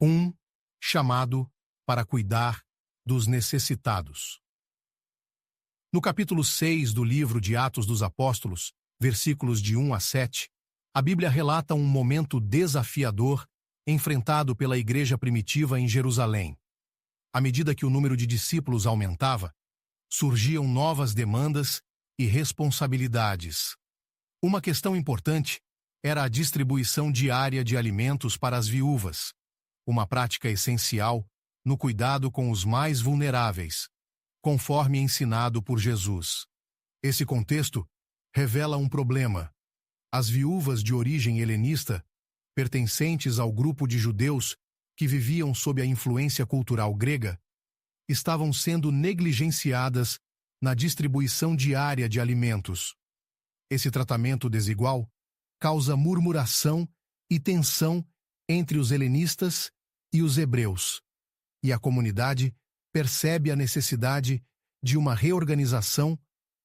Um chamado para cuidar dos necessitados. No capítulo 6 do livro de Atos dos Apóstolos, versículos de 1 a 7, a Bíblia relata um momento desafiador enfrentado pela igreja primitiva em Jerusalém. À medida que o número de discípulos aumentava, surgiam novas demandas e responsabilidades. Uma questão importante era a distribuição diária de alimentos para as viúvas, uma prática essencial no cuidado com os mais vulneráveis, conforme ensinado por Jesus. Esse contexto revela um problema. As viúvas de origem helenista, pertencentes ao grupo de judeus que viviam sob a influência cultural grega, estavam sendo negligenciadas na distribuição diária de alimentos. Esse tratamento desigual causa murmuração e tensão entre os helenistas e os hebreus, e a comunidade percebe a necessidade de uma reorganização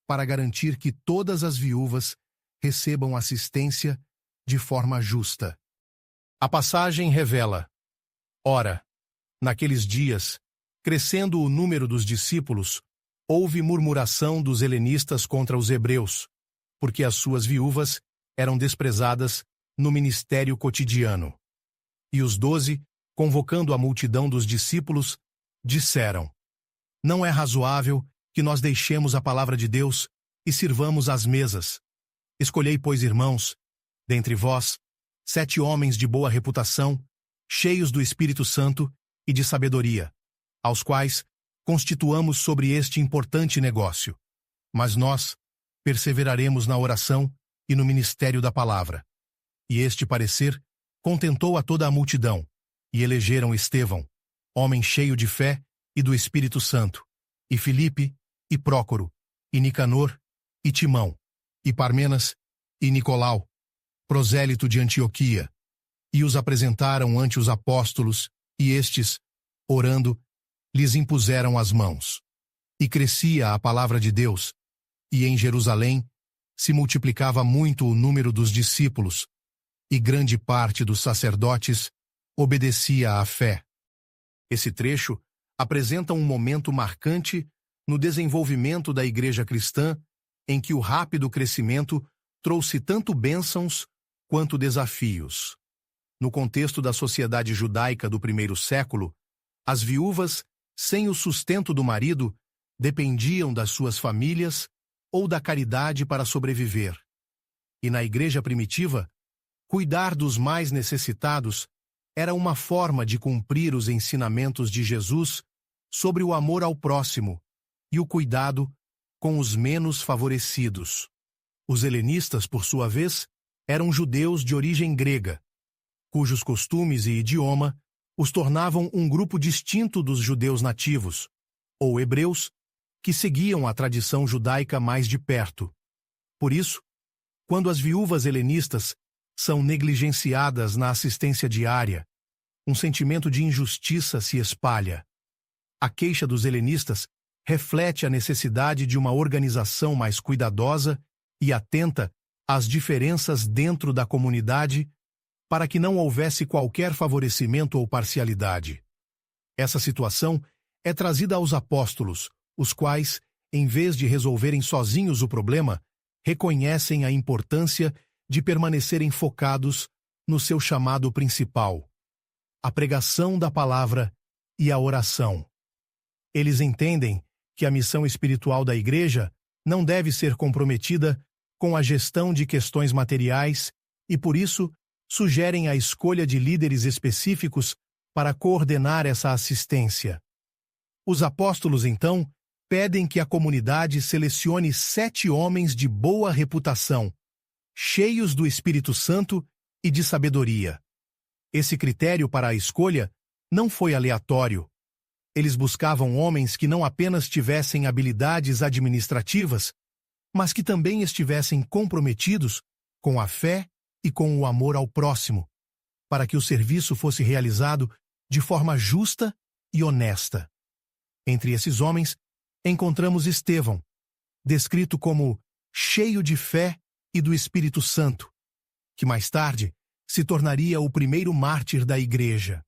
para garantir que todas as viúvas recebam assistência de forma justa. A passagem revela: ora, naqueles dias, crescendo o número dos discípulos, houve murmuração dos helenistas contra os hebreus, porque as suas viúvas eram desprezadas no ministério cotidiano. E os 12, convocando a multidão dos discípulos, disseram: não é razoável que nós deixemos a palavra de Deus e sirvamos às mesas. Escolhei, pois, irmãos, dentre vós, 7 homens de boa reputação, cheios do Espírito Santo e de sabedoria, aos quais constituamos sobre este importante negócio. Mas nós perseveraremos na oração e no ministério da palavra. E este parecer contentou a toda a multidão, e elegeram Estevão, homem cheio de fé e do Espírito Santo, e Filipe, e Prócoro, e Nicanor, e Timão, e Parmenas, e Nicolau, prosélito de Antioquia, e os apresentaram ante os apóstolos, e estes, orando, lhes impuseram as mãos. E crescia a palavra de Deus, e em Jerusalém se multiplicava muito o número dos discípulos, e grande parte dos sacerdotes obedecia à fé. Esse trecho apresenta um momento marcante no desenvolvimento da igreja cristã, em que o rápido crescimento trouxe tanto bênçãos quanto desafios. No contexto da sociedade judaica do primeiro século, as viúvas, sem o sustento do marido, dependiam das suas famílias ou da caridade para sobreviver. E na igreja primitiva, cuidar dos mais necessitados era uma forma de cumprir os ensinamentos de Jesus sobre o amor ao próximo e o cuidado com os menos favorecidos. Os helenistas, por sua vez, eram judeus de origem grega, cujos costumes e idioma os tornavam um grupo distinto dos judeus nativos, ou hebreus, que seguiam a tradição judaica mais de perto. Por isso, quando as viúvas helenistas são negligenciadas na assistência diária, um sentimento de injustiça se espalha. A queixa dos helenistas reflete a necessidade de uma organização mais cuidadosa e atenta às diferenças dentro da comunidade para que não houvesse qualquer favorecimento ou parcialidade. Essa situação é trazida aos apóstolos, os quais, em vez de resolverem sozinhos o problema, reconhecem a importância de permanecerem focados no seu chamado principal, a pregação da palavra e a oração. Eles entendem que a missão espiritual da igreja não deve ser comprometida com a gestão de questões materiais e, por isso, sugerem a escolha de líderes específicos para coordenar essa assistência. Os apóstolos, então, pedem que a comunidade selecione 7 homens de boa reputação, cheios do Espírito Santo e de sabedoria. Esse critério para a escolha não foi aleatório. Eles buscavam homens que não apenas tivessem habilidades administrativas, mas que também estivessem comprometidos com a fé e com o amor ao próximo, para que o serviço fosse realizado de forma justa e honesta. Entre esses homens, encontramos Estevão, descrito como cheio de fé e do Espírito Santo, que mais tarde se tornaria o primeiro mártir da igreja.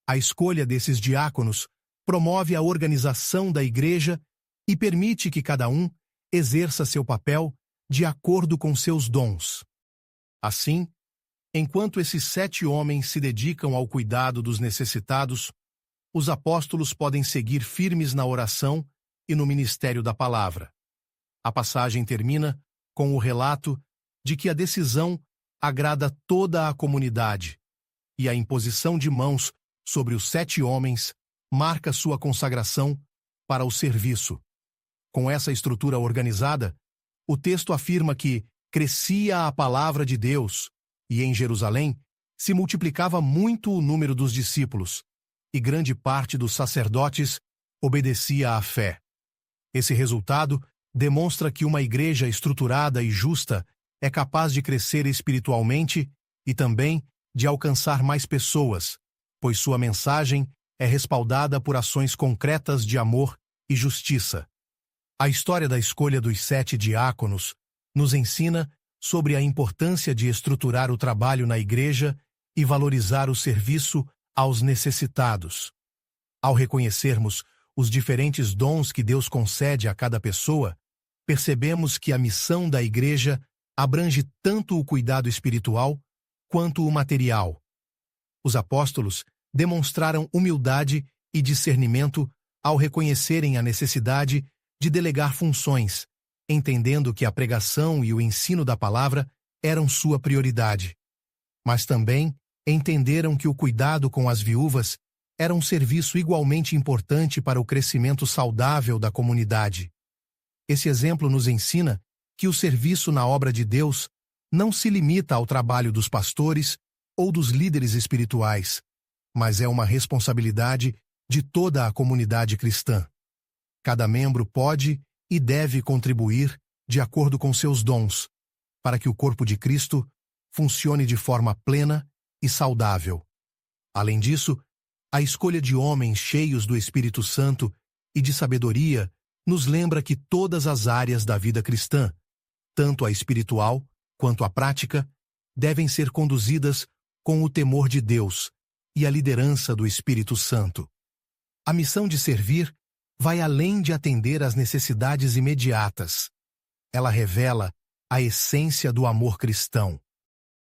A escolha desses diáconos promove a organização da igreja e permite que cada um exerça seu papel de acordo com seus dons. Assim, enquanto esses 7 homens se dedicam ao cuidado dos necessitados, os apóstolos podem seguir firmes na oração e no ministério da palavra. A passagem termina com o relato de que a decisão agrada toda a comunidade e a imposição de mãos sobre os 7 homens marca sua consagração para o serviço. Com essa estrutura organizada, o texto afirma que crescia a palavra de Deus e em Jerusalém se multiplicava muito o número dos discípulos e grande parte dos sacerdotes obedecia à fé. Esse resultado demonstra que uma igreja estruturada e justa é capaz de crescer espiritualmente e também de alcançar mais pessoas, pois sua mensagem é respaldada por ações concretas de amor e justiça. A história da escolha dos 7 diáconos nos ensina sobre a importância de estruturar o trabalho na igreja e valorizar o serviço aos necessitados. Ao reconhecermos os diferentes dons que Deus concede a cada pessoa, percebemos que a missão da igreja abrange tanto o cuidado espiritual quanto o material. Os apóstolos demonstraram humildade e discernimento ao reconhecerem a necessidade de delegar funções, entendendo que a pregação e o ensino da palavra eram sua prioridade. Mas também entenderam que o cuidado com as viúvas era um serviço igualmente importante para o crescimento saudável da comunidade. Esse exemplo nos ensina que o serviço na obra de Deus não se limita ao trabalho dos pastores ou dos líderes espirituais, mas é uma responsabilidade de toda a comunidade cristã. Cada membro pode e deve contribuir de acordo com seus dons, para que o corpo de Cristo funcione de forma plena e saudável. Além disso, a escolha de homens cheios do Espírito Santo e de sabedoria nos lembra que todas as áreas da vida cristã, tanto a espiritual quanto a prática, devem ser conduzidas com o temor de Deus e a liderança do Espírito Santo. A missão de servir vai além de atender às necessidades imediatas. Ela revela a essência do amor cristão.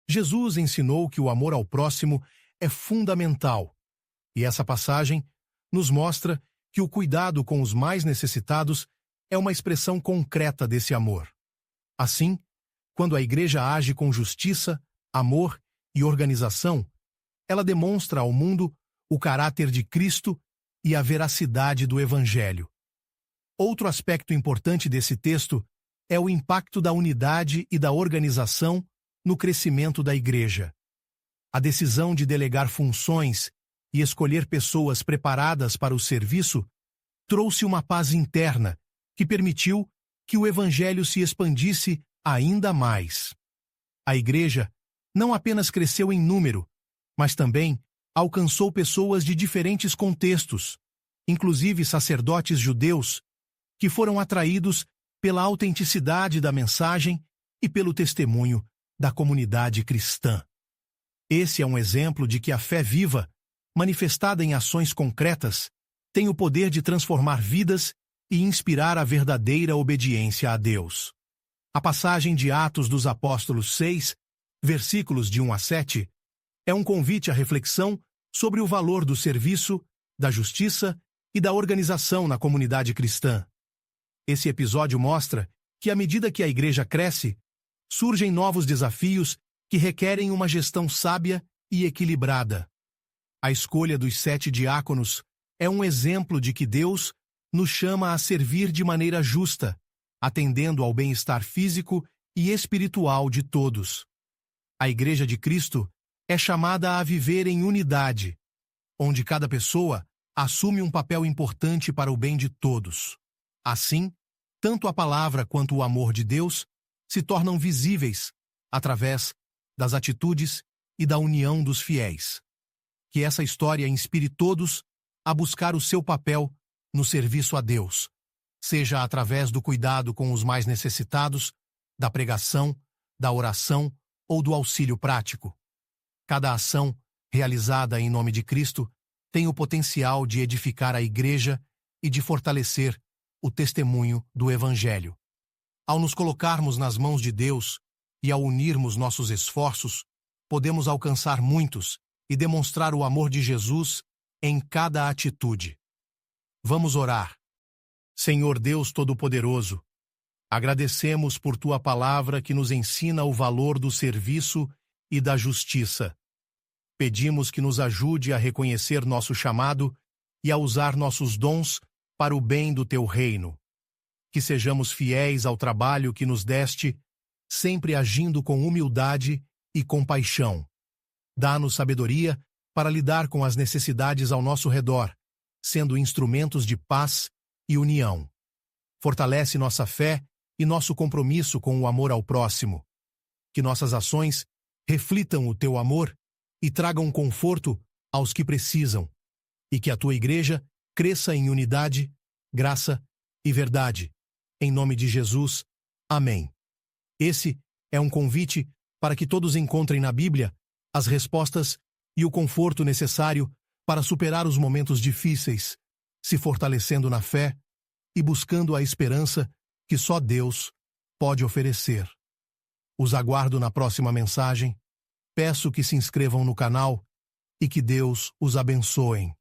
Jesus ensinou que o amor ao próximo é fundamental, e essa passagem nos mostra que o cuidado com os mais necessitados é uma expressão concreta desse amor. Assim, quando a igreja age com justiça, amor e organização, ela demonstra ao mundo o caráter de Cristo e a veracidade do Evangelho. Outro aspecto importante desse texto é o impacto da unidade e da organização no crescimento da igreja. A decisão de delegar funções e escolher pessoas preparadas para o serviço trouxe uma paz interna que permitiu que o Evangelho se expandisse ainda mais. A igreja não apenas cresceu em número, mas também alcançou pessoas de diferentes contextos, inclusive sacerdotes judeus, que foram atraídos pela autenticidade da mensagem e pelo testemunho da comunidade cristã. Esse é um exemplo de que a fé viva, manifestada em ações concretas, tem o poder de transformar vidas e inspirar a verdadeira obediência a Deus. A passagem de Atos dos Apóstolos 6, versículos de 1 a 7, é um convite à reflexão sobre o valor do serviço, da justiça e da organização na comunidade cristã. Esse episódio mostra que, à medida que a igreja cresce, surgem novos desafios que requerem uma gestão sábia e equilibrada. A escolha dos 7 diáconos é um exemplo de que Deus nos chama a servir de maneira justa, atendendo ao bem-estar físico e espiritual de todos. A Igreja de Cristo é chamada a viver em unidade, onde cada pessoa assume um papel importante para o bem de todos. Assim, tanto a palavra quanto o amor de Deus se tornam visíveis através das atitudes e da união dos fiéis. Que essa história inspire todos a buscar o seu papel no serviço a Deus, seja através do cuidado com os mais necessitados, da pregação, da oração ou do auxílio prático. Cada ação realizada em nome de Cristo tem o potencial de edificar a igreja e de fortalecer o testemunho do Evangelho. Ao nos colocarmos nas mãos de Deus e ao unirmos nossos esforços, podemos alcançar muitos e demonstrar o amor de Jesus em cada atitude. Vamos orar. Senhor Deus Todo-Poderoso, agradecemos por Tua palavra que nos ensina o valor do serviço e da justiça. Pedimos que nos ajude a reconhecer nosso chamado e a usar nossos dons para o bem do Teu reino. Que sejamos fiéis ao trabalho que nos deste, sempre agindo com humildade e compaixão. Dá-nos sabedoria para lidar com as necessidades ao nosso redor, sendo instrumentos de paz e união. Fortalece nossa fé e nosso compromisso com o amor ao próximo. Que nossas ações reflitam o Teu amor e tragam conforto aos que precisam, e que a Tua igreja cresça em unidade, graça e verdade. Em nome de Jesus, amém. Esse é um convite para que todos encontrem na Bíblia as respostas e o conforto necessário para superar os momentos difíceis, se fortalecendo na fé e buscando a esperança que só Deus pode oferecer. Os aguardo na próxima mensagem. Peço que se inscrevam no canal e que Deus os abençoe.